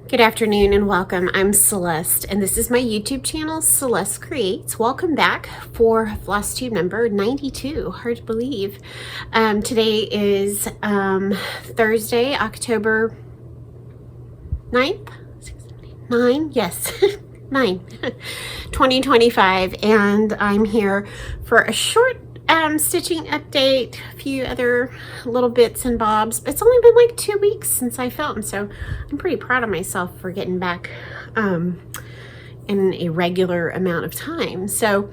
Good afternoon and welcome. I'm Celeste and this is my YouTube channel, Celeste Creates. Welcome back for FlossTube number 92. Hard to believe. Today is Thursday, October 9th? 9? Yes, 9, 2025. And I'm here for a short stitching update, a few other little bits and bobs. It's only been like 2 weeks since I filmed, so I'm pretty proud of myself for getting back in a regular amount of time. So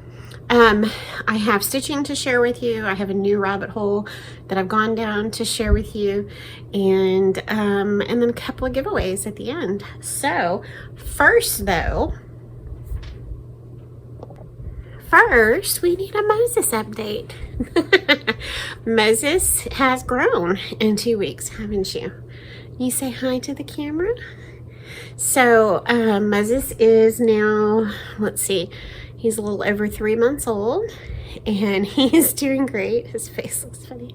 I have stitching to share with you. I have a new rabbit hole that I've gone down to share with you, and then a couple of giveaways at the end. So first we need a Moses update. Moses has grown in 2 weeks, haven't you? You say hi to the camera. So Moses is now, let's see, he's a little over 3 months old, and he's doing great. His face looks funny.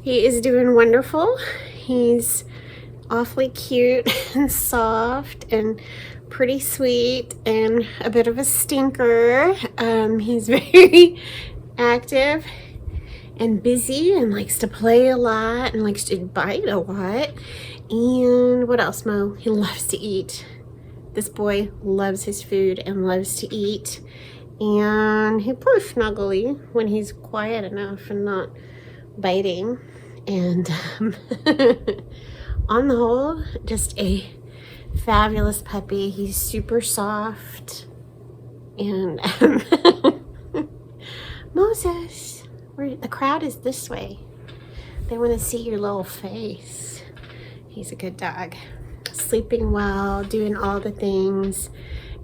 He is doing wonderful. He's awfully cute and soft and pretty sweet and a bit of a stinker. He's very active and busy and likes to play a lot and likes to bite a lot. And what else, Mo? He loves to eat. This boy loves his food and loves to eat. And he purrs snuggly when he's quiet enough and not biting. And on the whole, just a fabulous puppy. He's super soft. And Moses, the crowd is this way. They want to see your little face. He's a good dog. Sleeping well, doing all the things,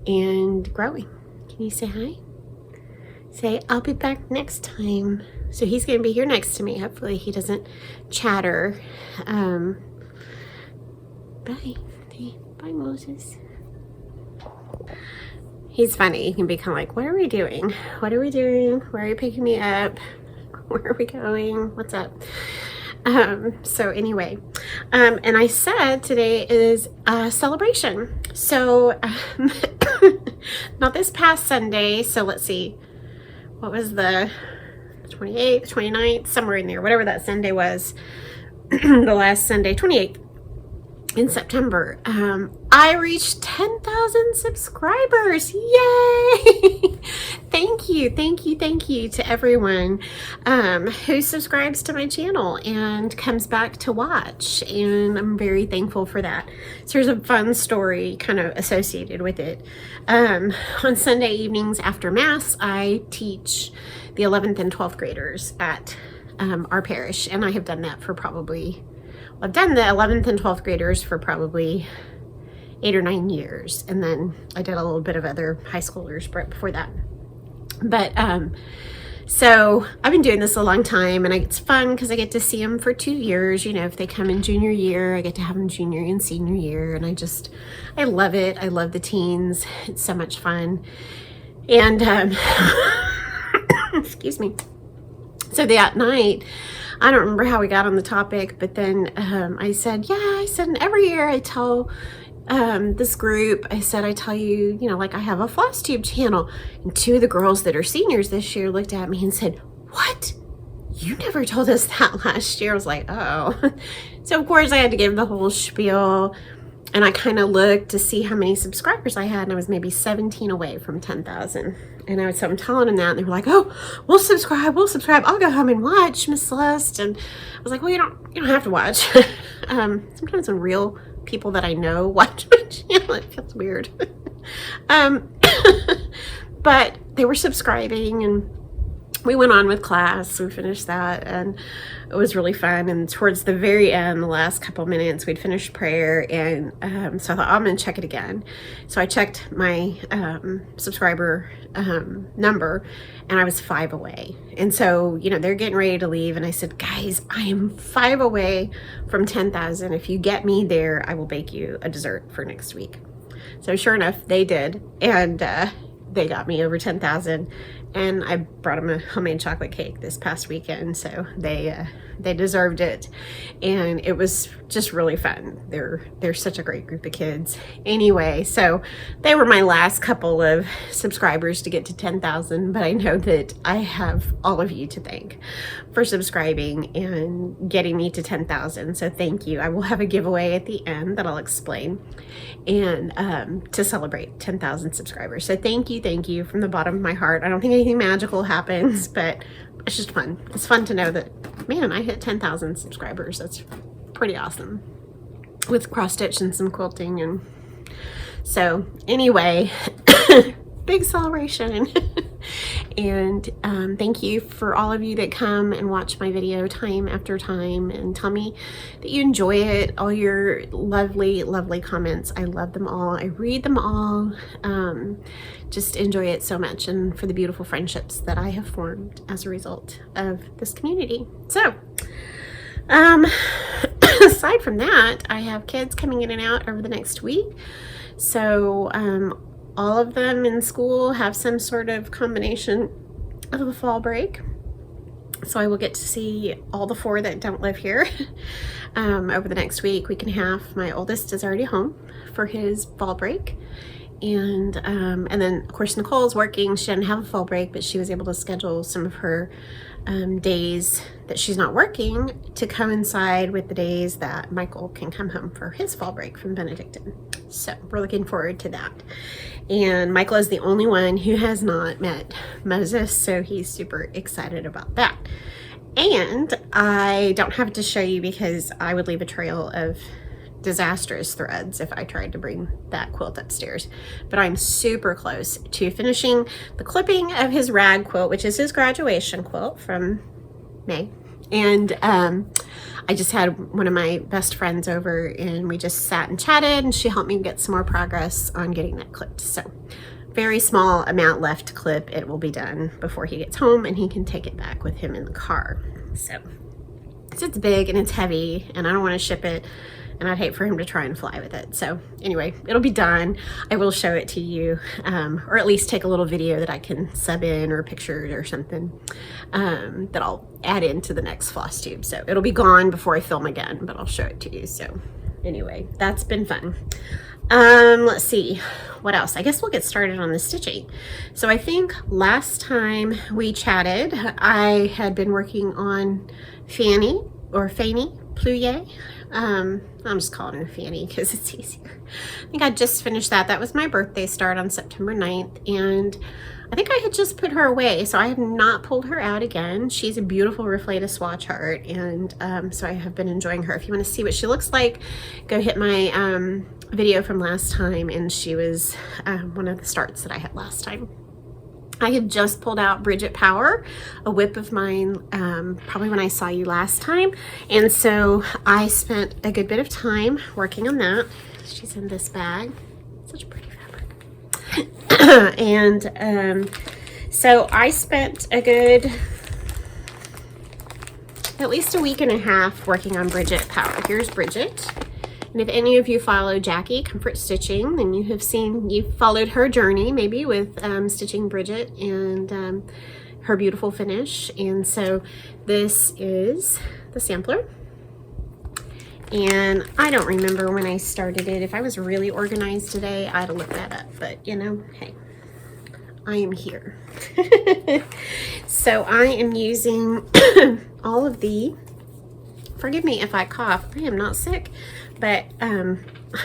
and growing. Can you say hi? Say, I'll be back next time. So he's going to be here next to me. Hopefully he doesn't chatter. Bye. Bye, Moses. He's funny. He can be kind of like, what are we doing? What are we doing? Where are you picking me up? Where are we going? What's up? So anyway, and I said today is a celebration. So not this past Sunday. So let's see. What was the 28th, 29th, somewhere in there, whatever that Sunday was. The last Sunday, 28th. In September, I reached 10,000 subscribers. Yay! Thank you to everyone who subscribes to my channel and comes back to watch, and I'm very thankful for that. So there's a fun story kind of associated with it. On Sunday evenings after Mass, I teach the 11th and 12th graders at our parish, and I have done that for probably, I've done the 11th and 12th graders for probably 8 or 9 years. And then I did a little bit of other high schoolers right before that. But so I've been doing this a long time, and it's fun because I get to see them for 2 years. You know, if they come in junior year, I get to have them junior and senior year. And I love it. I love the teens. It's so much fun. And excuse me. So that night, I don't remember how we got on the topic, but then I said, and every year I tell this group, I tell you, like I have a FlossTube channel. And 2 of the girls that are seniors this year looked at me and said, what? You never told us that last year. I was like, oh. So of course I had to give the whole spiel. And I kind of looked to see how many subscribers I had, and I was maybe 17 away from 10,000. And I'm telling them that, and they were like, "Oh, we'll subscribe. I'll go home and watch, Miss Celeste." And I was like, "Well, you don't have to watch." Sometimes when real people that I know watch my channel, it feels weird. But they were subscribing, and we went on with class. We finished that, and it was really fun. And towards the very end, the last couple minutes, we'd finished prayer, and so I thought, I'm going to check it again. So I checked my subscriber number, and I was 5 away. And so, they're getting ready to leave, and I said, guys, I am 5 away from 10,000. If you get me there, I will bake you a dessert for next week. So sure enough, they did. And they got me over 10,000, and I brought them a homemade chocolate cake this past weekend, so they deserved it, and it was just really fun. They're such a great group of kids. Anyway, so they were my last couple of subscribers to get to 10,000, but I know that I have all of you to thank for subscribing and getting me to 10,000, so thank you. I will have a giveaway at the end that I'll explain, and to celebrate 10,000 subscribers. So thank you from the bottom of my heart. I don't think anything magical happens, but it's just fun. It's fun to know that, man, I hit 10,000 subscribers. That's pretty awesome, with cross stitch and some quilting. And so anyway, big celebration. And thank you for all of you that come and watch my video time after time and tell me that you enjoy it. All your lovely comments. I love them all. I read them all. Just enjoy it so much, and for the beautiful friendships that I have formed as a result of this community. So aside from that, I have kids coming in and out over the next week. So all of them in school have some sort of combination of the fall break. So I will get to see all the 4 that don't live here over the next week and a half. My oldest is already home for his fall break. And then of course Nicole's working. She didn't have a fall break, but she was able to schedule some of her days that she's not working to coincide with the days that Michael can come home for his fall break from Benedictine. So we're looking forward to that. And Michael is the only one who has not met Moses, so he's super excited about that. And I don't have to show you because I would leave a trail of disastrous threads if I tried to bring that quilt upstairs. But I'm super close to finishing the clipping of his rag quilt, which is his graduation quilt from May. And I just had one of my best friends over, and we just sat and chatted, and she helped me get some more progress on getting that clipped. So very small amount left to clip. It will be done before he gets home, and he can take it back with him in the car. So it's big and it's heavy, and I don't want to ship it, and I'd hate for him to try and fly with it. So anyway, it'll be done. I will show it to you, or at least take a little video that I can sub in, or pictures or something that I'll add into the next FlossTube. So it'll be gone before I film again, but I'll show it to you. So anyway, that's been fun. Let's see what else. I guess we'll get started on the stitching. So I think last time we chatted, I had been working on Fanny Plié. I'm just calling her Fanny because it's easier. I think I just finished that. That was my birthday start on September 9th, and I think I had just put her away, so I have not pulled her out again. She's a beautiful Reflata swatch art, and so I have been enjoying her. If you want to see what she looks like, go hit my video from last time, and she was one of the starts that I had last time. I had just pulled out Bridget Power, a whip of mine, probably when I saw you last time. And so I spent a good bit of time working on that. She's in this bag. Such a pretty fabric. And so I spent a good, at least a week and a half working on Bridget Power. Here's Bridget. And if any of you follow Jackie Comfort Stitching, then you've followed her journey maybe with stitching Bridget and her beautiful finish. And so this is the sampler. And I don't remember when I started it. If I was really organized today, I'd have looked that up. But you know, hey, I am here. So I am using all of the, forgive me if I cough, I am not sick. But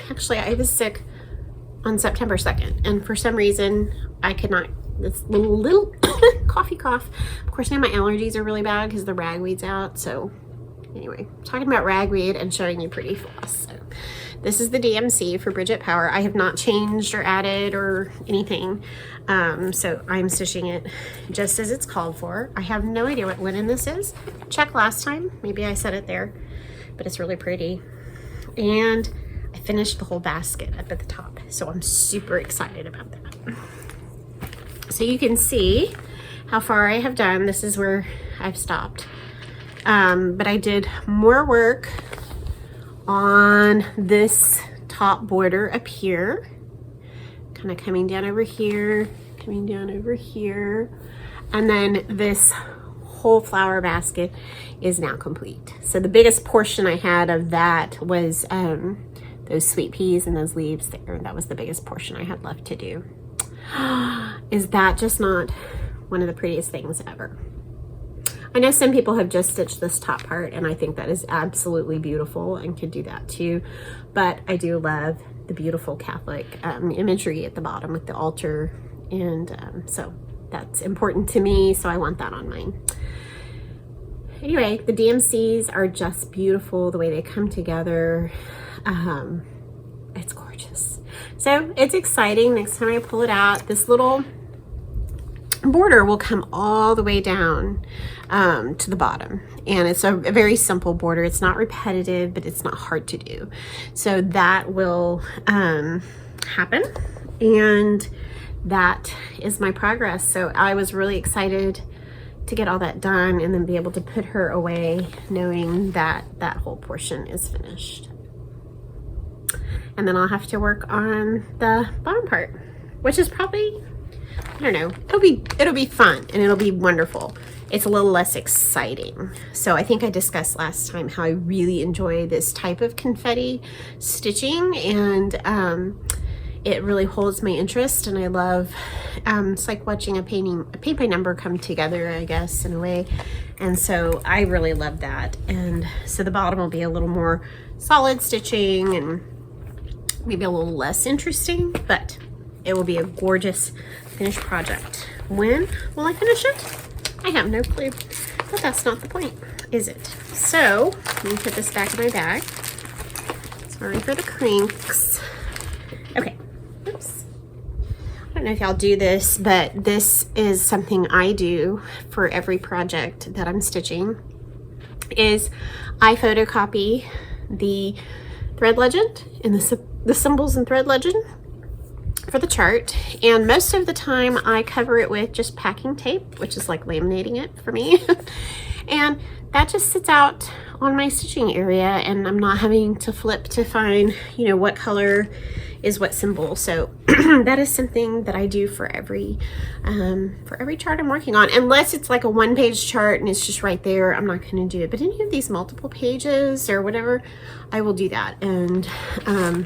actually I was sick on September 2nd, and for some reason I could not, this little coughy cough. Of course now my allergies are really bad because the ragweed's out. So anyway, talking about ragweed and showing you pretty floss. So this is the DMC for Bridget Power. I have not changed or added or anything. So I'm stitching it just as it's called for. I have no idea what linen this is. Check last time, maybe I said it there, but it's really pretty. And I finished the whole basket up at the top, so I'm super excited about that. So you can see how far I have done. This is where I've stopped, but I did more work on this top border up here, kind of coming down over here, coming down over here. And then this whole flower basket is now complete. So the biggest portion I had of that was those sweet peas and those leaves there. That was the biggest portion I had left to do. Is that just not one of the prettiest things ever? I know some people have just stitched this top part, and I think that is absolutely beautiful and could do that too. But I do love the beautiful Catholic imagery at the bottom with the altar. And so that's important to me, so I want that on mine. Anyway, the DMCs are just beautiful, the way they come together. It's gorgeous. So it's exciting. Next time I pull it out, this little border will come all the way down to the bottom. And it's a very simple border. It's not repetitive, but it's not hard to do. So that will happen. And that is my progress. So I was really excited to get all that done and then be able to put her away knowing that that whole portion is finished. And then I'll have to work on the bottom part, which is probably, I don't know, it'll be fun and it'll be wonderful. It's a little less exciting. So I think I discussed last time how I really enjoy this type of confetti stitching, and it really holds my interest, and I love, it's like watching a paint by number come together, I guess, in a way. And so I really love that. And so the bottom will be a little more solid stitching and maybe a little less interesting, but it will be a gorgeous finished project. When will I finish it? I have no clue, but that's not the point, is it? So let me put this back in my bag. Sorry for the crinks. Okay. Oops. I don't know if y'all do this, but this is something I do for every project that I'm stitching, is I photocopy the thread legend and the symbols and thread legend for the chart, and most of the time I cover it with just packing tape, which is like laminating it for me. And that just sits out on my stitching area, and I'm not having to flip to find, you know, what color is what symbol. So that is something that I do for every chart I'm working on, unless it's like a one-page chart and it's just right there. I'm not going to do it, but any of these multiple pages or whatever, I will do that. And I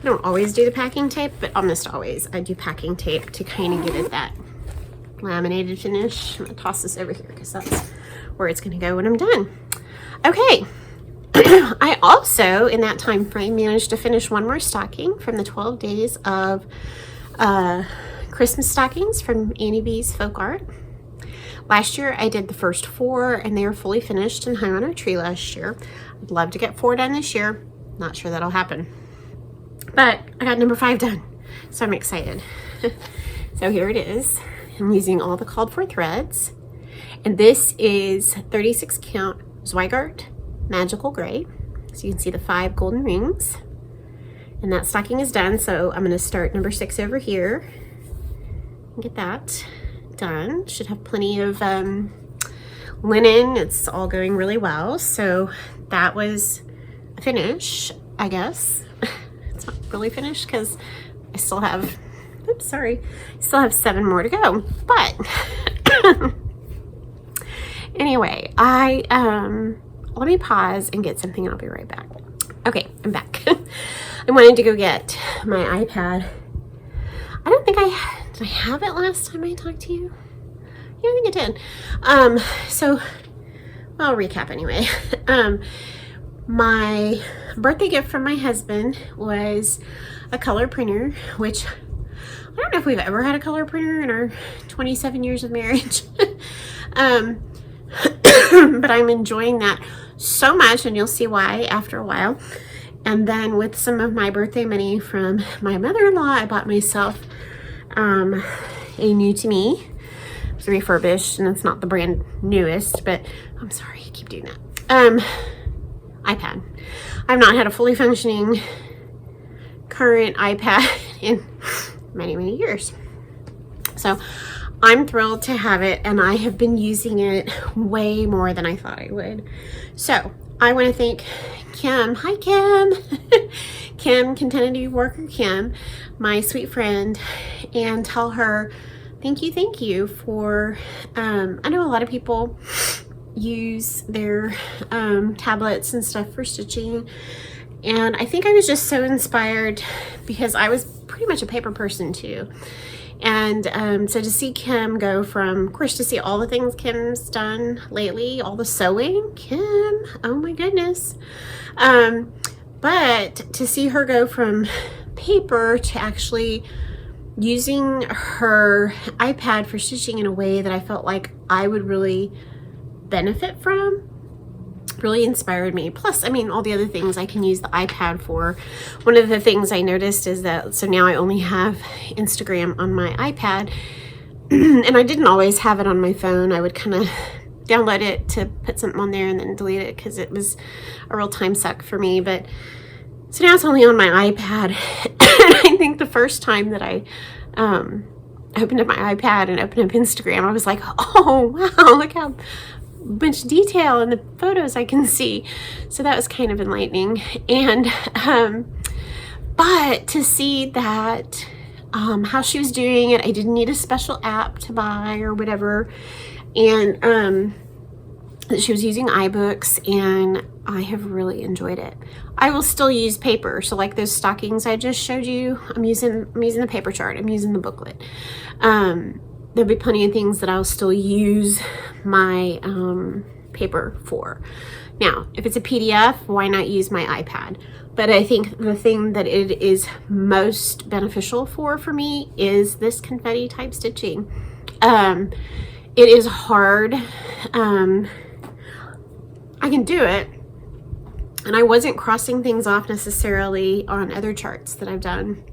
don't always do the packing tape, but almost always I do packing tape to kind of give it that laminated finish. I'm gonna toss this over here because that's where it's going to go when I'm done. Okay. I also, in that time frame, managed to finish one more stocking from the 12 days of Christmas stockings from Annie B's Folk Art. Last year I did the first 4, and they were fully finished and hung on our tree last year. I'd love to get 4 done this year. Not sure that'll happen, but I got number 5 done, so I'm excited. So here it is. I'm using all the called for threads, and this is 36 count Zweigart Magical Gray. So you can see the 5 golden rings, and that stocking is done. So I'm going to start number 6 over here and get that done. Should have plenty of linen. It's all going really well. So that was a finish, I guess. It's not really finished because I still have, oops, sorry, still have 7 more to go. But anyway, let me pause and get something, and I'll be right back. Okay, I'm back. I wanted to go get my iPad. I don't think did I have it last time I talked to you? Yeah, I think I did. So I'll recap anyway. My birthday gift from my husband was a color printer, which I don't know if we've ever had a color printer in our 27 years of marriage. But I'm enjoying that so much, and you'll see why after a while. And then with some of my birthday money from my mother-in-law, I bought myself a new to me. It's refurbished, and it's not the brand newest, but I'm sorry, I keep doing that. iPad. I've not had a fully functioning current iPad in many, many years. So I'm thrilled to have it, and I have been using it way more than I thought I would. So I want to thank Kim. Hi, Kim. Kim, Needleworker Kim, my sweet friend, and tell her thank you for, I know a lot of people use their tablets and stuff for stitching, and I think I was just so inspired because I was pretty much a paper person too. And so to see Kim go from, of course, to see all the things Kim's done lately, all the sewing, Kim, oh my goodness. But to see her go from paper to actually using her iPad for stitching in a way that I felt like I would really benefit from really inspired me. Plus, I mean, all the other things I can use the iPad for. One of the things I noticed is that, so now I only have Instagram on my iPad, and I didn't always have it on my phone. I would kind of download it to put something on there and then delete it because it was a real time suck for me. But so now it's only on my iPad. And I think the first time that I opened up my iPad and opened up Instagram, I was like, oh wow, look how much detail in the photos I can see. So that was kind of enlightening. And but to see that how she was doing it, I didn't need a special app to buy or whatever, and that she was using iBooks, and I have really enjoyed it. I will still use paper, so like those stockings I just showed you, I'm using the paper chart, I'm using the booklet. There'll be plenty of things that I'll still use my paper for. Now, if it's a PDF, why not use my iPad? But I think the thing that it is most beneficial for me is this confetti type stitching. It is hard. I can do it. And I wasn't crossing things off necessarily on other charts that I've done.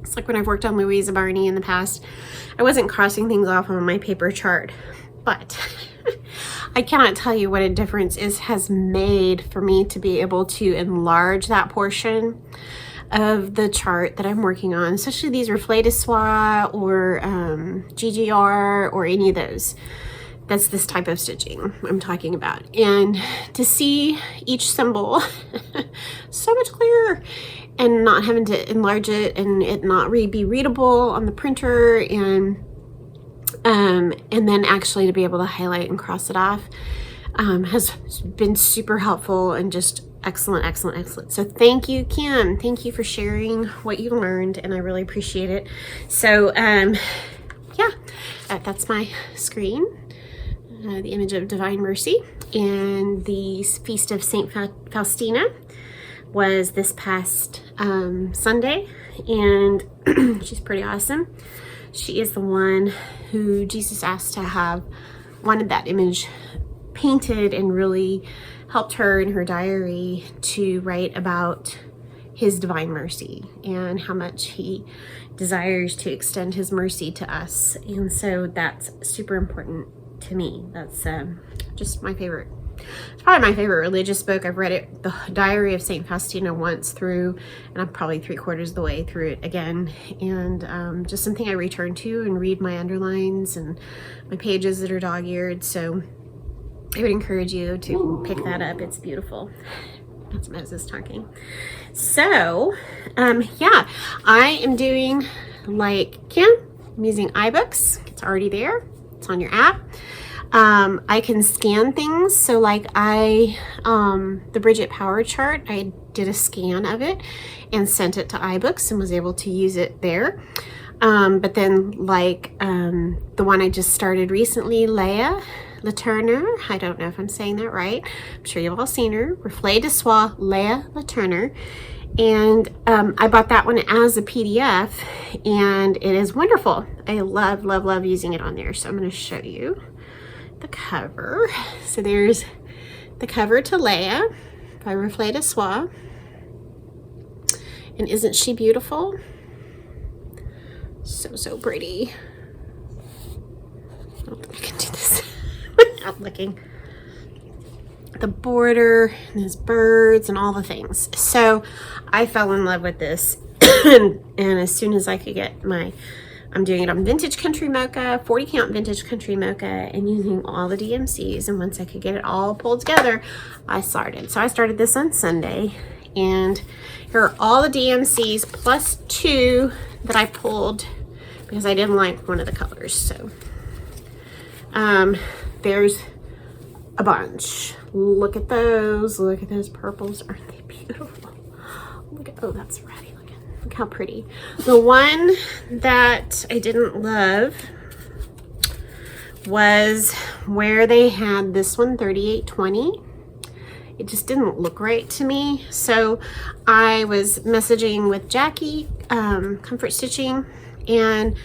It's like when I've worked on Louisa Barney in the past, I wasn't crossing things off on my paper chart, but I cannot tell you what a difference it has made for me to be able to enlarge that portion of the chart that I'm working on, especially these Reflet de Soie or GGR or any of those. That's this type of stitching I'm talking about. And to see each symbol so much clearer and not having to enlarge it and it not be readable on the printer, and then actually to be able to highlight and cross it off has been super helpful and just excellent. So thank you, Kim. Thank you for sharing what you learned, and I really appreciate it. So yeah, that's my screen. The image of Divine Mercy, and the Feast of Saint Faustina was this past Sunday, and she's pretty awesome. She is the one who Jesus asked to have, wanted that image painted, and really helped her in her diary to write about his divine mercy and how much he desires to extend his mercy to us. And so that's super important to me. That's just my favorite. It's probably my favorite religious book. I've read it, the Diary of Saint Faustina, once through, and I'm probably 3/4 of the way through it again. And just something I return to and read my underlines and my pages that are dog-eared. So I would encourage you to pick that up. It's beautiful. That's Moses talking. So yeah, I am doing like Kim. I'm using iBooks. It's already there. It's on your app. I can scan things. So like the Bridget Power chart, I did a scan of it and sent it to iBooks and was able to use it there. But then like the one I just started recently, Leah Laturner, I don't know if I'm saying that right. I'm sure you've all seen her. Reflet de Soie, Leah Laturner. And I bought that one as a PDF, and it is wonderful. I love using it on there. So I'm going to show you the cover. So there's the cover to Leah by Reflet de Soie. And isn't she beautiful? So pretty. I don't think I can do this without looking. The border and his birds and all the things. So I fell in love with this and as soon as I could get I'm doing it on Vintage Country Mocha, 40 count Vintage Country Mocha, and using all the DMCs, and once I could get it all pulled together, I started. So I started this on Sunday, and here are all the DMCs plus 2 that I pulled because I didn't like one of the colors. So there's a bunch. Look at those. Look at those purples. Aren't they beautiful? Look at, oh, that's ratty looking. Look how pretty. The one that I didn't love was where they had this one, 3820. It just didn't look right to me. So I was messaging with Jackie, Comfort Stitching, and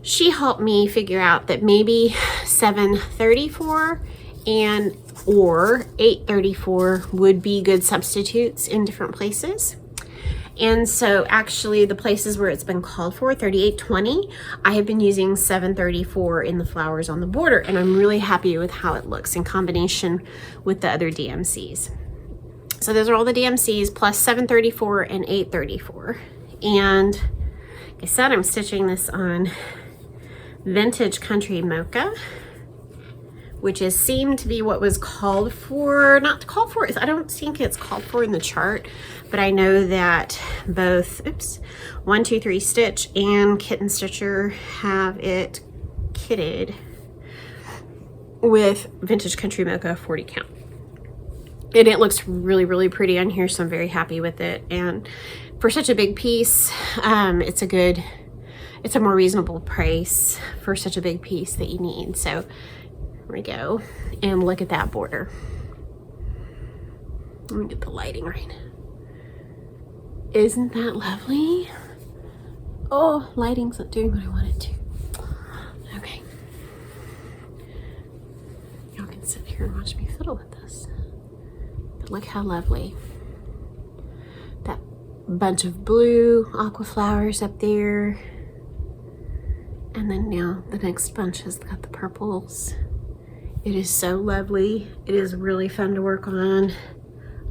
she helped me figure out that maybe 734 and or 834 would be good substitutes in different places. And so actually the places where it's been called for, 3820, I have been using 734 in the flowers on the border, and I'm really happy with how it looks in combination with the other DMCs. So those are all the DMCs plus 734 and 834. And like I said, I'm stitching this on Vintage Country Mocha, which is seemed to be what was called for, not called for, I don't think it's called for in the chart, but I know that both, 1, 2, 3 Stitch and Kitten Stitcher have it kitted with Vintage Country Mocha 40 count. And it looks really, really pretty on here, so I'm very happy with it. And for such a big piece, it's a more reasonable price for such a big piece that you need. So here we go, and look at that border. Let me get the lighting right. Isn't that lovely? Oh, lighting's not doing what I want it to. Okay. Y'all can sit here and watch me fiddle with this. But look how lovely. That bunch of blue aqua flowers up there. And then now the next bunch has got the purples. It is so lovely. It is really fun to work on.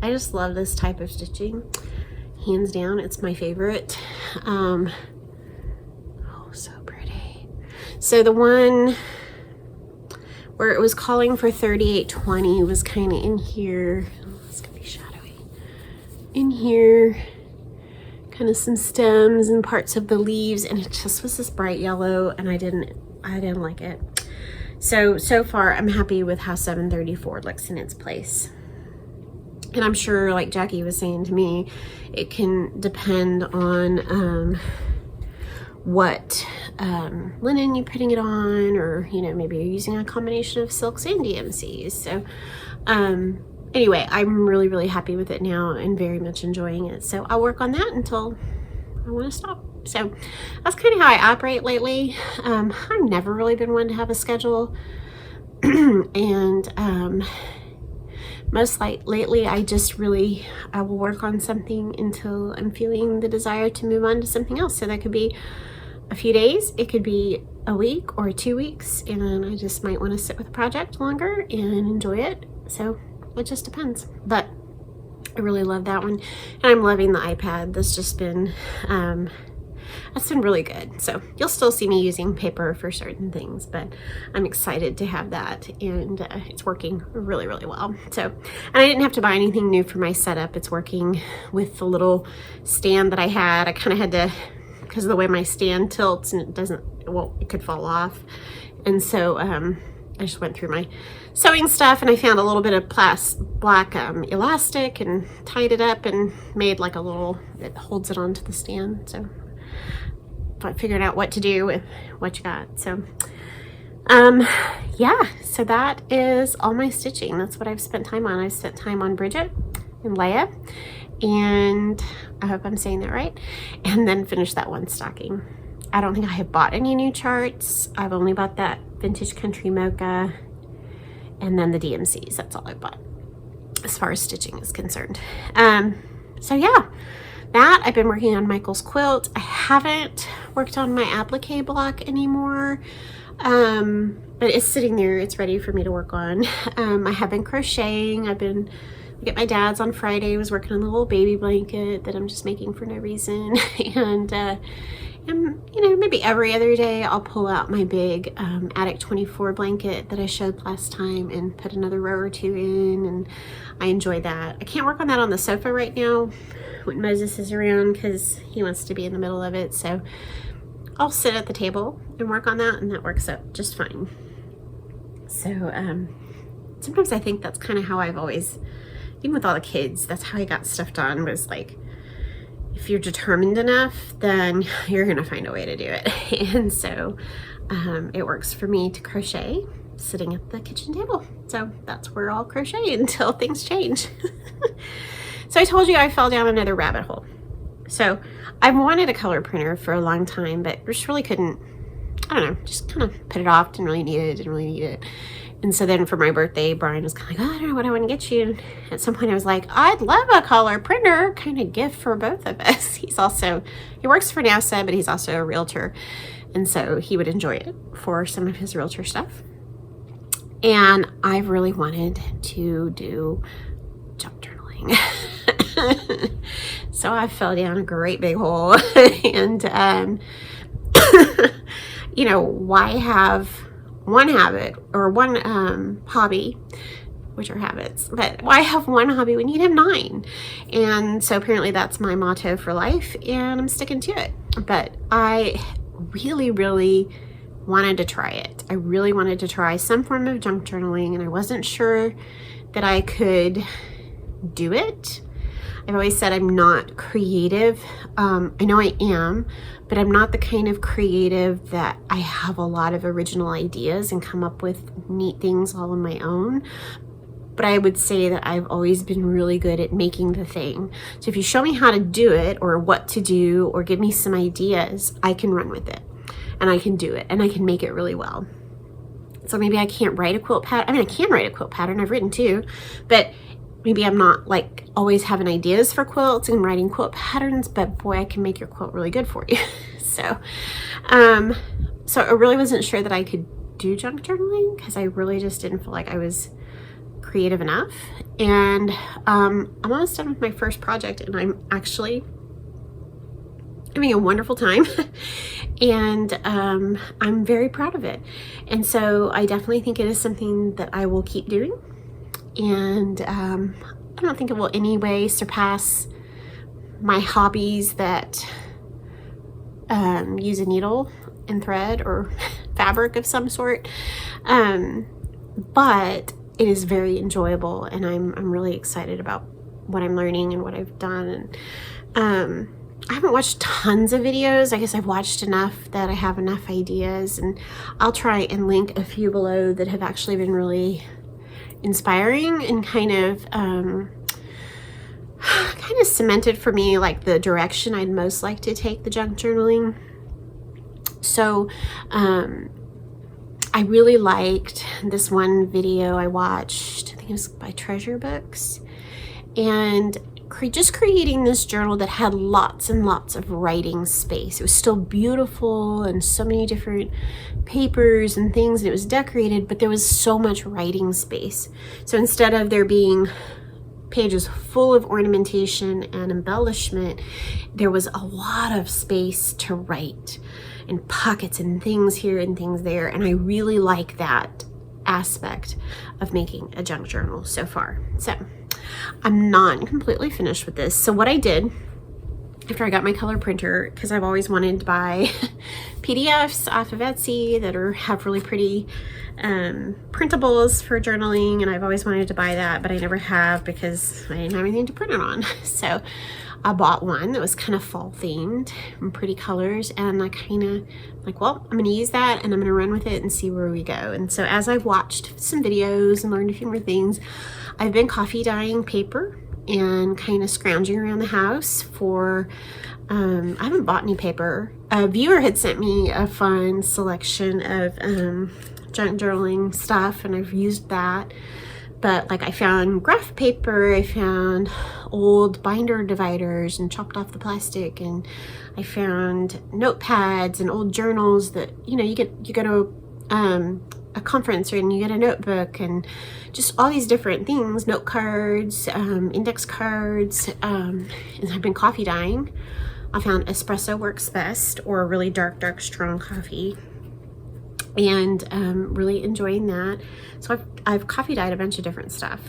I just love this type of stitching. Hands down, it's my favorite. Oh, so pretty. So the one where it was calling for 3820 was kind of in here. Oh, it's gonna be shadowy. In here, kind of some stems and parts of the leaves, and it just was this bright yellow, and I didn't like it. So far I'm happy with how 734 looks in its place. And I'm sure, like Jackie was saying to me, it can depend on what linen you're putting it on, or maybe you're using a combination of silks and DMCs. So anyway, I'm really, really happy with it now and very much enjoying it. So I'll work on that until I want to stop. So that's kind of how I operate lately. I've never really been one to have a schedule. And most lately, I will work on something until I'm feeling the desire to move on to something else. So that could be a few days, it could be a week or 2 weeks, and I just might want to sit with a project longer and enjoy it. So it just depends. But I really love that one, and I'm loving the iPad. That's just been that's been really good. So you'll still see me using paper for certain things, but I'm excited to have that, and it's working really, really well. So, and I didn't have to buy anything new for my setup. It's working with the little stand that I had. I kind of had to, because of the way my stand tilts, and it could fall off. And so I just went through my sewing stuff, and I found a little bit of black elastic and tied it up and made like a little, it holds it onto the stand. So I figured out what to do with what you got. So yeah, so that is all my stitching. That's what I've spent time on. I've spent time on Bridget and Leia, and I hope I'm saying that right, and then finish that one stocking. I don't think I have bought any new charts. I've only bought that Vintage Country Mocha and then the DMCs. That's all I bought as far as stitching is concerned. So yeah, that I've been working on Michael's quilt. I haven't worked on my applique block anymore, but it's sitting there. It's ready for me to work on. I have been crocheting. I've been at my dad's on Friday. I was working on the little baby blanket that I'm just making for no reason. And maybe every other day I'll pull out my big Attic 24 blanket that I showed last time and put another row or two in, and I enjoy that. I can't work on that on the sofa right now when Moses is around because he wants to be in the middle of it. So I'll sit at the table and work on that, and that works out just fine. So sometimes I think that's kind of how I've always, even with all the kids, that's how I got stuff done, was like, if you're determined enough, then you're gonna find a way to do it. And so it works for me to crochet sitting at the kitchen table. So that's where I'll crochet until things change. So I told you I fell down another rabbit hole. So I've wanted a color printer for a long time, but just really couldn't, I don't know, just kind of put it off, didn't really need it. And so then for my birthday, Brian was kind of like, oh, I don't know what I want to get you. And at some point I was like, I'd love a color printer, kind of gift for both of us. He works for NASA, but he's also a realtor. And so he would enjoy it for some of his realtor stuff. And I really wanted to do junk journaling. So I fell down a great big hole. And, you know, why have one habit or one hobby, which are habits, but why have one hobby when you have 9? And so apparently that's my motto for life, and I'm sticking to it. But I really, really wanted to try it. I really wanted to try some form of junk journaling, and I wasn't sure that I could do it. I've always said I'm not creative. I know I am, but I'm not the kind of creative that I have a lot of original ideas and come up with neat things all on my own. But I would say that I've always been really good at making the thing. So if you show me how to do it or what to do or give me some ideas, I can run with it and I can do it and I can make it really well. So maybe I can't write a quilt pattern. I mean, I can write a quilt pattern. I've written 2, but maybe I'm not like always having ideas for quilts and writing quilt patterns, but boy, I can make your quilt really good for you. So I really wasn't sure that I could do junk journaling because I really just didn't feel like I was creative enough. And I'm almost done with my first project, and I'm actually having a wonderful time. And I'm very proud of it. And so I definitely think it is something that I will keep doing. And I don't think it will in any way surpass my hobbies that use a needle and thread or fabric of some sort. But it is very enjoyable, and I'm really excited about what I'm learning and what I've done. And I haven't watched tons of videos. I guess I've watched enough that I have enough ideas, and I'll try and link a few below that have actually been really inspiring and kind of cemented for me like the direction I'd most like to take the junk journaling. So I really liked this one video I watched. I think it was by Treasure Books, and just creating this journal that had lots and lots of writing space. It was still beautiful and so many different papers and things, and it was decorated, but there was so much writing space. So instead of there being pages full of ornamentation and embellishment, there was a lot of space to write and pockets and things here and things there. And I really like that aspect of making a junk journal so far. So I'm not completely finished with this. So what I did after I got my color printer, because I've always wanted to buy PDFs off of Etsy that have really pretty printables for journaling, and I've always wanted to buy that, but I never have because I didn't have anything to print it on. So I bought one that was kind of fall themed and pretty colors, and I kind of like, well, I'm gonna use that and I'm gonna run with it and see where we go. And so as I've watched some videos and learned a few more things, I've been coffee dyeing paper and kind of scrounging around the house for, I haven't bought any paper. A viewer had sent me a fun selection of junk journaling stuff, and I've used that. But like I found graph paper, I found old binder dividers and chopped off the plastic, and I found notepads and old journals that, you know, you go to a conference and you get a notebook and just all these different things, note cards, index cards, and I've been coffee dyeing. I found espresso works best, or really dark strong coffee, and really enjoying that. So I've coffee dyed a bunch of different stuff,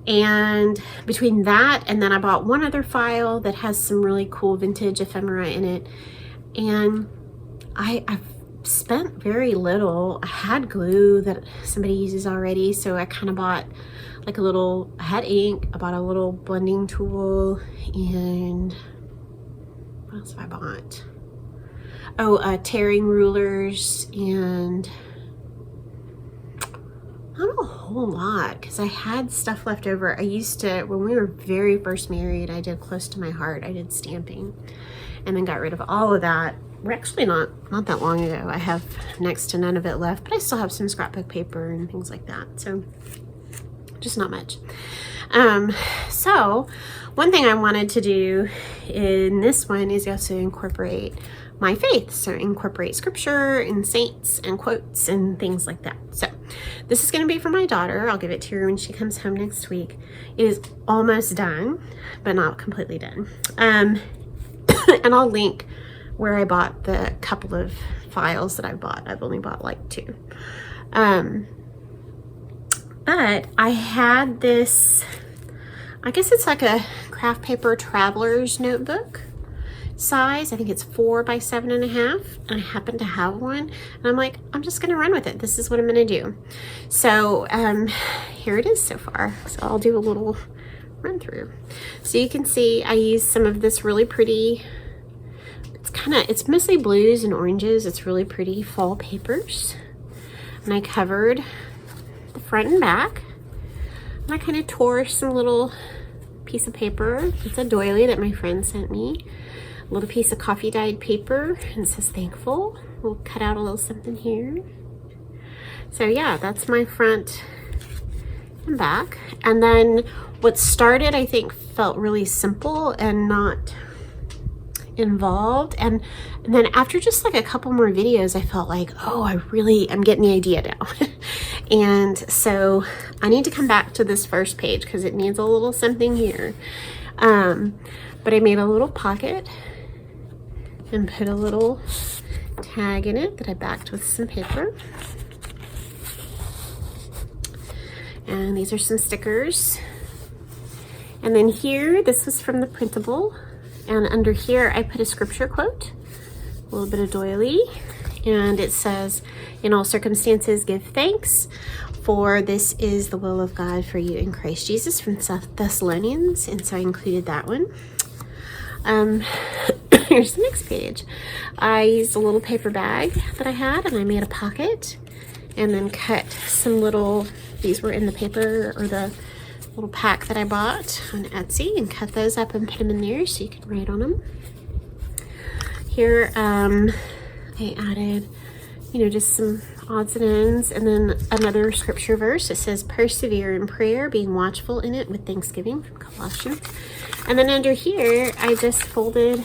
and between that and then I bought one other file that has some really cool vintage ephemera in it, and I've spent very little. I had glue that somebody uses already, so I kind of bought like a little, I had ink, I bought a little blending tool, and what else have I bought? Oh, tearing rulers, and not a whole lot, because I had stuff left over. I used to, when we were very first married, I did close to my heart, I did stamping, and then got rid of all of that. We're actually not that long ago. I have next to none of it left, but I still have some scrapbook paper and things like that, so just not much. So one thing I wanted to do in this one is also incorporate my faith. So incorporate scripture and saints and quotes and things like that. So this is going to be for my daughter. I'll give it to her when she comes home next week. It is almost done, but not completely done. And I'll link where I bought the couple of files that I bought. I've only bought like 2. But I had this, I guess it's like a craft paper traveler's notebook size. I think it's 4 by 7.5, and I happen to have one, and I'm like, I'm just gonna run with it. This is what I'm gonna do. So here it is so far. So I'll do a little run through. So you can see I use some of this really pretty, it's mostly blues and oranges. It's really pretty fall papers, and I covered the front and back, and I kind of tore some little piece of paper. It's a doily that my friend sent me. A little piece of coffee dyed paper, and it says thankful. We'll cut out a little something here. So yeah, that's my front and back. And then what started, I think, felt really simple and not involved, and then after just like a couple more videos, I felt like, oh, I'm getting the idea now. And so I need to come back to this first page because it needs a little something here. But I made a little pocket and put a little tag in it that I backed with some paper. And these are some stickers. And then here, this was from the Printable. And under here, I put a scripture quote, a little bit of doily, and it says, in all circumstances, give thanks, for this is the will of God for you in Christ Jesus, from Thessalonians, and so I included that one. Here's the next page. I used a little paper bag that I had, and I made a pocket, and then cut some little, these were in the paper, or the little pack that I bought on Etsy, and cut those up and put them in there so you can write on them. Here I added, just some odds and ends, and then another scripture verse. It says, persevere in prayer, being watchful in it with thanksgiving, from Colossians. And then under here, I just folded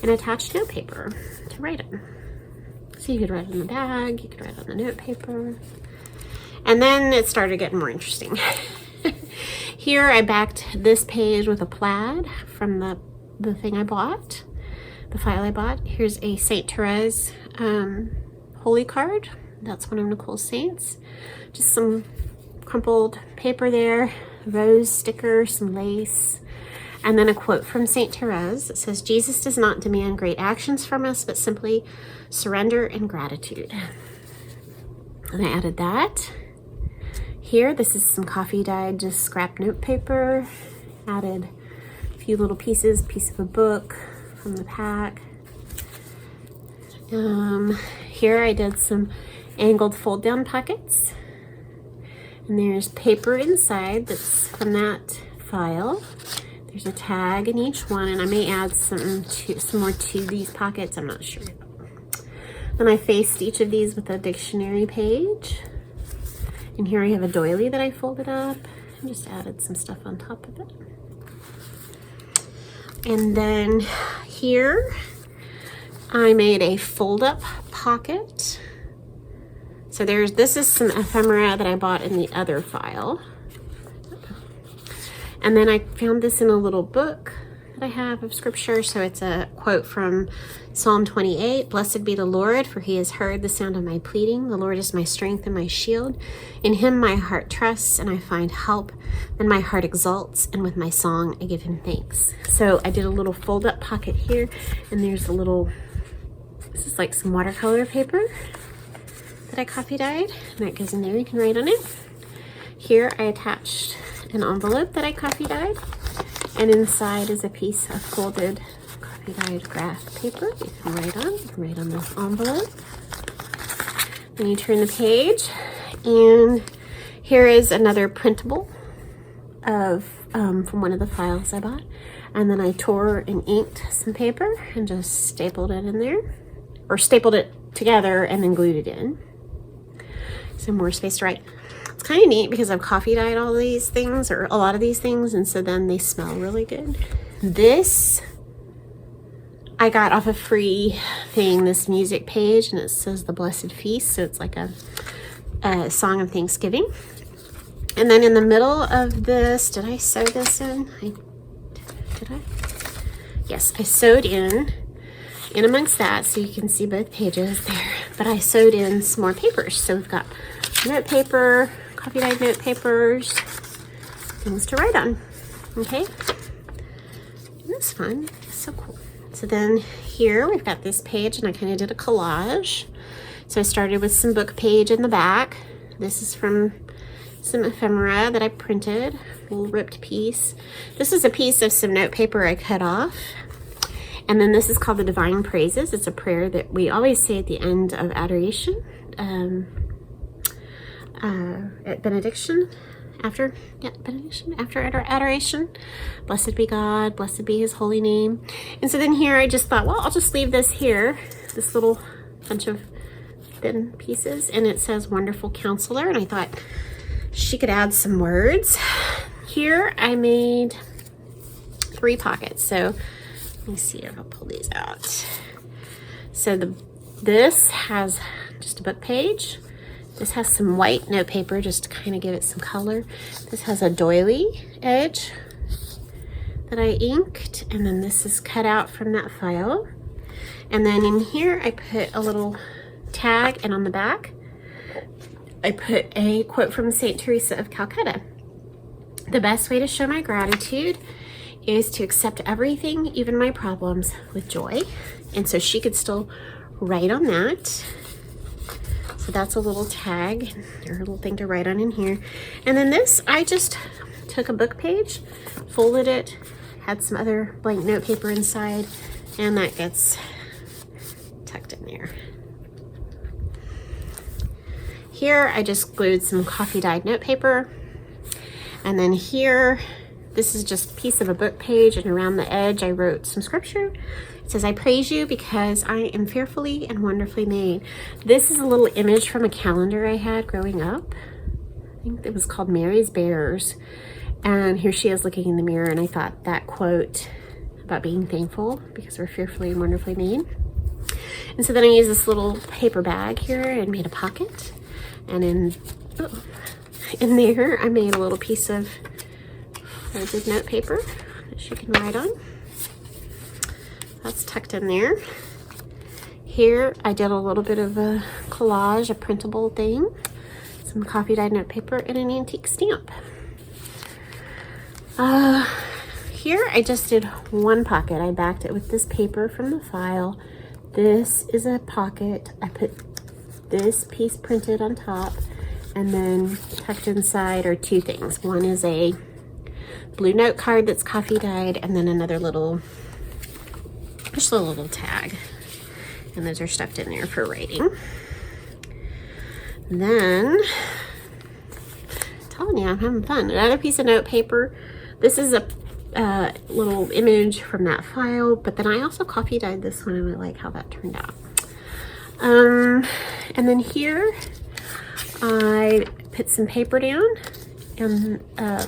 and attached note paper to write on. So you could write on the bag, you could write on the note paper. And then it started getting more interesting. Here I backed this page with a plaid from the thing I bought, the file I bought. Here's a Saint Therese holy card. That's one of Nicole's saints. Just some crumpled paper there, rose sticker, some lace, and then a quote from Saint Therese. It says, Jesus does not demand great actions from us, but simply surrender and gratitude. And I added that. Here, this is some coffee dyed, just scrap note paper. Added a few little pieces, piece of a book from the pack. Here I did some angled fold down pockets. And there's paper inside that's from that file. There's a tag in each one, and I may add some more to these pockets, I'm not sure. Then I faced each of these with a dictionary page. And here I have a doily that I folded up and just added some stuff on top of it. And then here I made a fold up pocket. So this is some ephemera that I bought in the other file. And then I found this in a little book that I have of scripture. So it's a quote from Psalm 28. Blessed be the Lord, for he has heard the sound of my pleading. The Lord is my strength and my shield. In him my heart trusts, and I find help. Then my heart exalts, and with my song I give him thanks. So I did a little fold up pocket here, and there's a little This is like some watercolor paper that I coffee dyed, and that goes in there. You can write on it. Here I attached an envelope that I coffee dyed, and inside is a piece of folded coffee dyed graph paper you can write on. You can write on the envelope. Then you turn the page, and here is another printable of from one of the files I bought. And then I tore and inked some paper and just stapled it in there, or stapled it together and then glued it in. Some more space to write. It's kind of neat because I've coffee dyed all these things, or a lot of these things, and so then they smell really good. This I got off a free thing, this music page, and it says The Blessed Feast, so it's like a song of Thanksgiving. And then in the middle of this, did I sew this in? Did I? Yes, I sewed in amongst that, so you can see both pages there. But I sewed in some more papers. So we've got note paper, coffee dyed note papers, things to write on. Okay, that's fun. It's so cool. So then here we've got this page, and I kind of did a collage. So I started with some book page in the back. This is from some ephemera that I printed, a little ripped piece. This is a piece of some note paper I cut off. And then this is called the Divine Praises. It's a prayer that we always say at the end of adoration, at benediction, after adoration. Blessed be God, blessed be his holy name. And so then here I just thought, well, I'll just leave this here, this little bunch of thin pieces, and it says Wonderful Counselor, and I thought she could add some words. Here I made 3 pockets. So let me see if I'll pull these out. So this has just a book page. This has some white note paper just to kind of give it some color. This has a doily edge that I inked, and then this is cut out from that file. And then in here I put a little tag, and on the back I put a quote from St. Teresa of Calcutta. The best way to show my gratitude is to accept everything, even my problems, with joy. And so she could still write on that. So that's a little tag, or a little thing to write on in here. And then this, I just took a book page, folded it, had some other blank note paper inside, and that gets tucked in there. Here I just glued some coffee dyed note paper, and then here this is just a piece of a book page, and around the edge I wrote some scripture. It says, I praise you because I am fearfully and wonderfully made. This is a little image from a calendar I had growing up. I think it was called Mary's Bears, and here she is looking in the mirror, and I thought that quote about being thankful because we're fearfully and wonderfully made. And so then I used this little paper bag here and made a pocket. And in there, I made a little piece of folded note paper that she can write on. That's tucked in there. Here, I did a little bit of a collage, a printable thing, some coffee dyed note paper, and an antique stamp. Here, I just did one pocket. I backed it with this paper from the file. This is a pocket. I put this piece printed on top, and then tucked inside are 2 things. One is a blue note card that's coffee dyed, and then another little, just a little tag. And those are stuffed in there for writing. And then, I'm telling you, I'm having fun. Another piece of note paper. This is a little image from that file, but then I also coffee dyed this one, and I like how that turned out. And then here I put some paper down and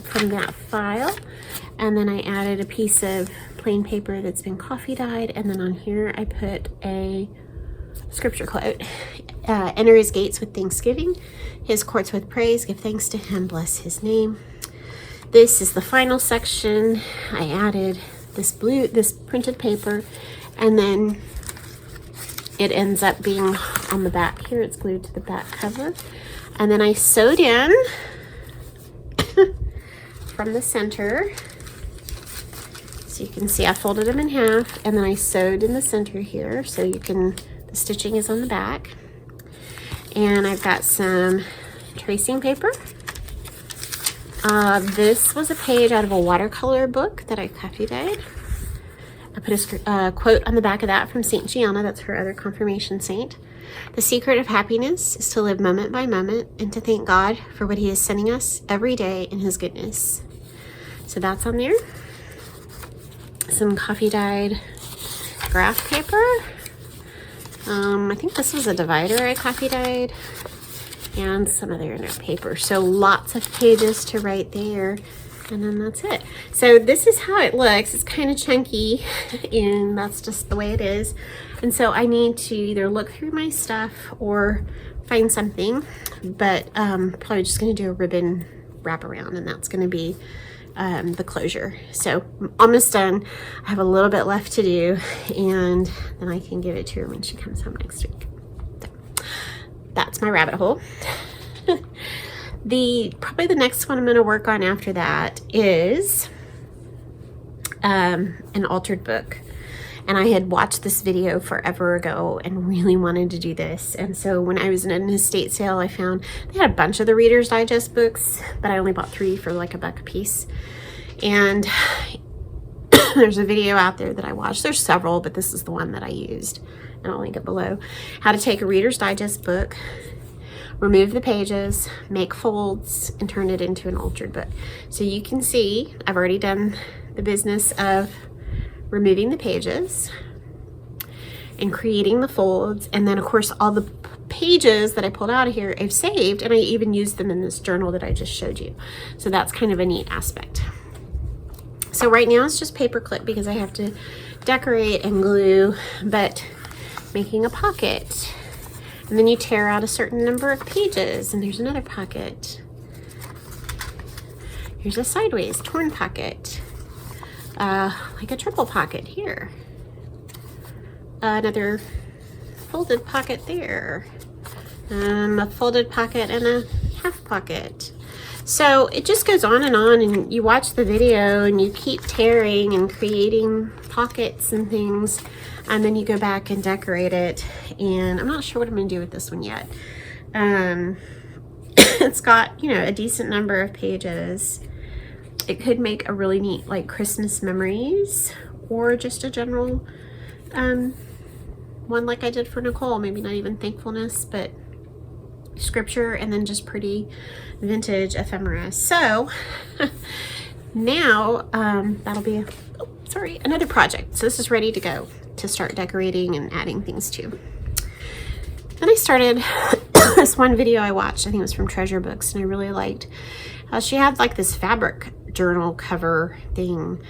from that file, and then I added a piece of plain paper that's been coffee dyed, and then on here I put a scripture quote. Enter his gates with thanksgiving, his courts with praise, give thanks to him, bless his name. This is the final section. I added this printed paper, and then it ends up being on the back here. It's glued to the back cover. And then I sewed in from the center. So you can see I folded them in half, and then I sewed in the center here, so you can The stitching is on the back. And I've got some tracing paper. This was a page out of a watercolor book that I coffee dyed. I put a quote on the back of that from Saint Gianna. That's her other confirmation saint. The secret of happiness is to live moment by moment and to thank God for what he is sending us every day in his goodness. So that's on there. Some coffee dyed graph paper. I think this was a divider I coffee dyed. And some other paper. So lots of pages to write there. And then that's it. So this is how it looks. It's kind of chunky and that's just the way it is. And so I need to either look through my stuff or find something, but probably just going to do a ribbon wraparound, and that's going to be the closure. So I'm almost done. I have a little bit left to do, and then I can give it to her when she comes home next week. So that's my rabbit hole. Probably the next one I'm going to work on after that is an altered book. And I had watched this video forever ago and really wanted to do this. And so when I was in an estate sale, I found they had a bunch of the Reader's Digest books, but I only bought 3 for like $1 a piece. And there's a video out there that I watched. There's several, but this is the one that I used. And I'll link it below. How to take a Reader's Digest book, remove the pages, make folds, and turn it into an altered book. So you can see I've already done the business of removing the pages and creating the folds, and then of course all the pages that I pulled out of here I've saved, and I even used them in this journal that I just showed you. So that's kind of a neat aspect. So right now it's just paper clip because I have to decorate and glue, but making a pocket, and then you tear out a certain number of pages and there's another pocket. Here's a sideways torn pocket. Like a triple pocket here. Another folded pocket there. A folded pocket and a half pocket. So it just goes on, and you watch the video and you keep tearing and creating pockets and things, and then you go back and decorate it. And I'm not sure what I'm going to do with this one yet. It's got, you know, a decent number of pages. It could make a really neat like Christmas memories, or just a general one like I did for Nicole. Maybe not even thankfulness, but scripture, and then just pretty vintage ephemera. So now that'll be another project. So this is ready to go to start decorating and adding things to. Then I started this one video I watched. I think it was from Treasure Books, and I really liked how she had like this fabric journal cover thing,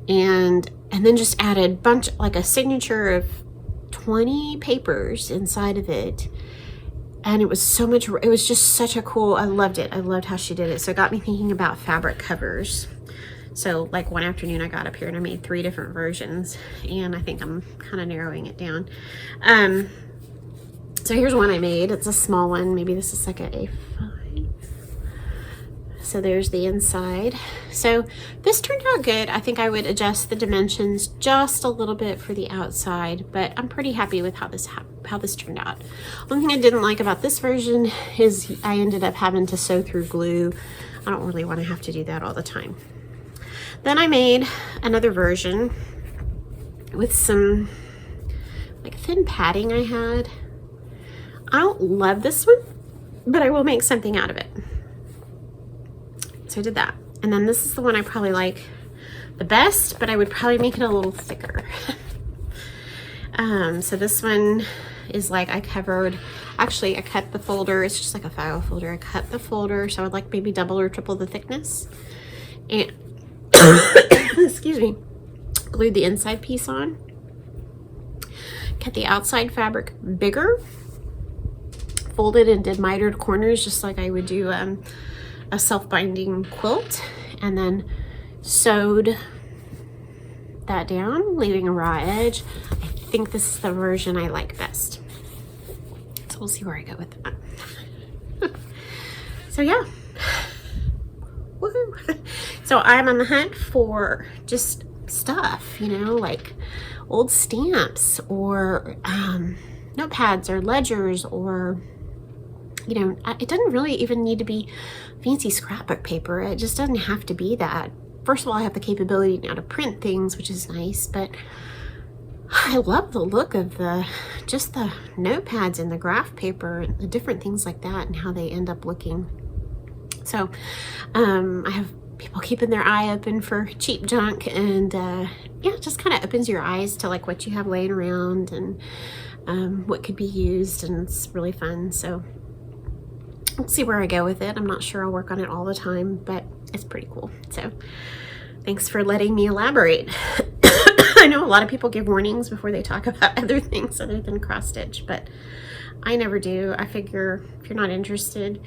and then just added like a signature of 20 papers inside of it. And it was so much, it was just such a cool, I loved it. I loved how she did it. So it got me thinking about fabric covers. So like one afternoon I got up here and I made 3 different versions, and I think I'm kind of narrowing it down. So here's one I made. It's a small one. Maybe this is like a A5. So there's the inside. So this turned out good. I think I would adjust the dimensions just a little bit for the outside, but I'm pretty happy with how this turned out. One thing I didn't like about this version is I ended up having to sew through glue. I don't really want to have to do that all the time. Then I made another version with some like thin padding I had. I don't love this one, but I will make something out of it. So I did that. And then this is the one I probably like the best, but I would probably make it a little thicker. So this one is like I cut the folder. It's just like a file folder. I cut the folder, so I would like maybe double or triple the thickness. And excuse me, glued the inside piece on. Cut the outside fabric bigger. Folded and did mitered corners just like I would do a self-binding quilt, and then sewed that down, leaving a raw edge. I think this is the version I like best. So we'll see where I go with that. So yeah. Woohoo! So I'm on the hunt for just stuff, you know, like old stamps or notepads or ledgers, or, you know, it doesn't really even need to be fancy scrapbook paper. It just doesn't have to be that. First of all, I have the capability now to print things, which is nice, but I love the look of just the notepads and the graph paper and the different things like that and how they end up looking. So I have people keeping their eye open for cheap junk, and yeah, it just kind of opens your eyes to like what you have laying around and what could be used, and it's really fun. So let's see where I go with it. I'm not sure I'll work on it all the time, but it's pretty cool. So thanks for letting me elaborate. I know a lot of people give warnings before they talk about other things other than cross stitch, but I never do. I figure if you're not interested,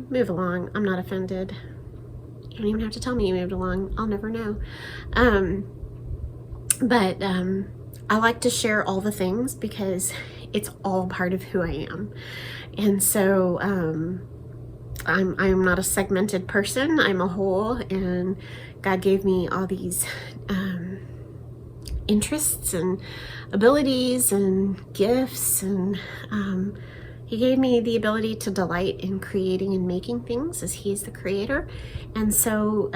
move along. I'm not offended. You don't even have to tell me you moved along. I'll never know. But I like to share all the things because it's all part of who I am. And so I'm not a segmented person. I'm a whole, and God gave me all these interests and abilities and gifts, and he gave me the ability to delight in creating and making things, as he is the creator. And so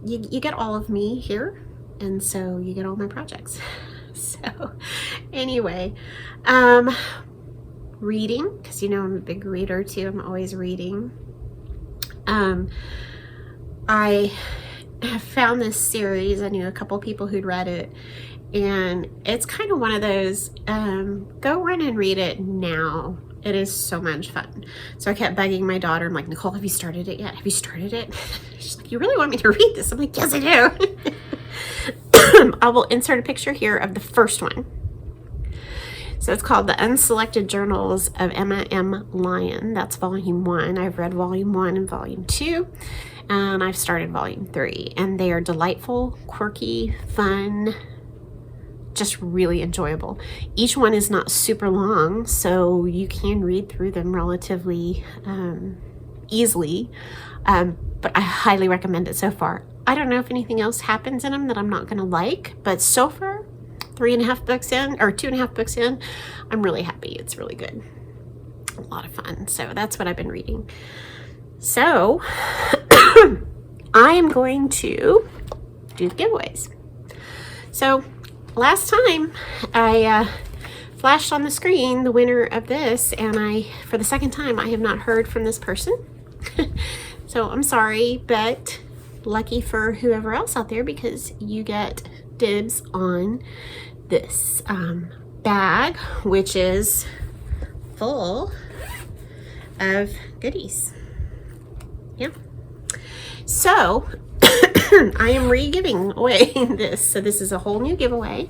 you get all of me here, and so you get all my projects. So anyway, reading, because you know I'm a big reader too. I'm always reading. I have found this series. I knew a couple people who'd read it, and it's kind of one of those, go run and read it now. It is so much fun. So I kept begging my daughter. I'm like, Nicole, have you started it yet? Have you started it? She's like, you really want me to read this? I'm like, yes, I do. I will insert a picture here of the first one. So it's called The Unselected Journals of Emma M. Lyon. That's volume 1. I've read volume 1 and volume 2, and I've started volume 3. And they are delightful, quirky, fun, just really enjoyable. Each one is not super long, so you can read through them relatively easily, but I highly recommend it so far. I don't know if anything else happens in them that I'm not going to like, but so far, 3.5 books in, or 2.5 books in, I'm really happy. It's really good. A lot of fun. So that's what I've been reading. So I am going to do the giveaways. So last time I flashed on the screen the winner of this, and for the second time, I have not heard from this person. So I'm sorry, but lucky for whoever else out there, because you get dibs on this bag, which is full of goodies. Yeah. So I am re-giving away this. So this is a whole new giveaway.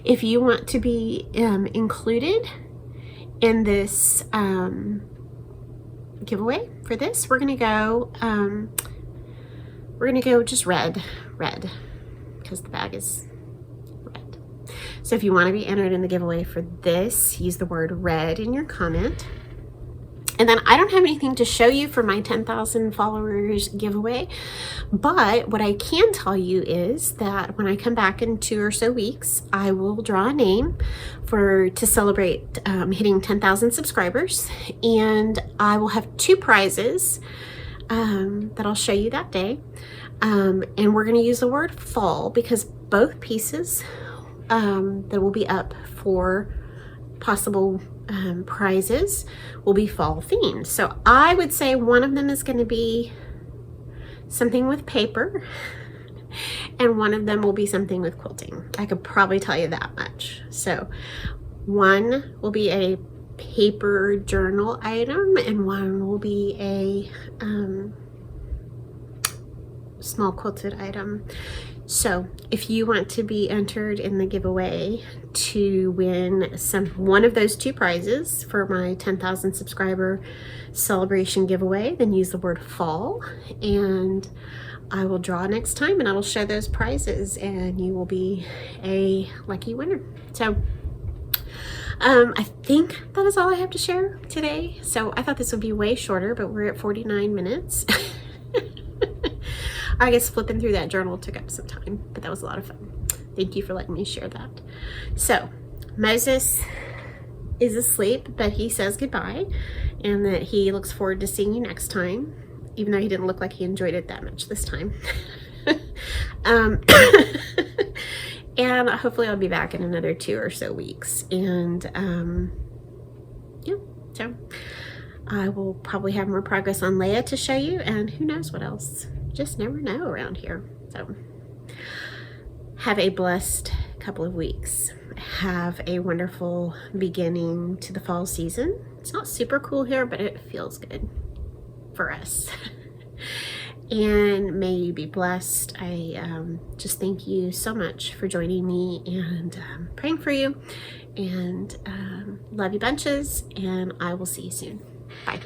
If you want to be included in this giveaway for this, we're gonna go just red, because the bag is red. So if you want to be entered in the giveaway for this, use the word red in your comment. And then I don't have anything to show you for my 10,000 followers giveaway, but what I can tell you is that when I come back in 2 or so weeks, I will draw a name to celebrate hitting 10,000 subscribers, and I will have 2 prizes that I'll show you that day. And we're going to use the word fall, because both pieces that will be up for possible prizes will be fall themed. So I would say one of them is going to be something with paper, and one of them will be something with quilting. I could probably tell you that much. So one will be a paper journal item, and one will be a small quilted item. So if you want to be entered in the giveaway to win one of those 2 prizes for my 10,000 subscriber celebration giveaway, then use the word fall, and I will draw next time, and I will show those prizes, and you will be a lucky winner. So I think that is all I have to share today. So I thought this would be way shorter, but we're at 49 minutes. I guess flipping through that journal took up some time, but that was a lot of fun. Thank you for letting me share that. So Moses is asleep, but he says goodbye and that he looks forward to seeing you next time, even though he didn't look like he enjoyed it that much this time. And hopefully I'll be back in another 2 or so weeks. And yeah, so I will probably have more progress on Leia to show you, and who knows what else. Just never know around here. So have a blessed couple of weeks. Have a wonderful beginning to the fall season. It's not super cool here, but it feels good for us. And may you be blessed. I just thank you so much for joining me and praying for you. And love you bunches, and I will see you soon. Bye.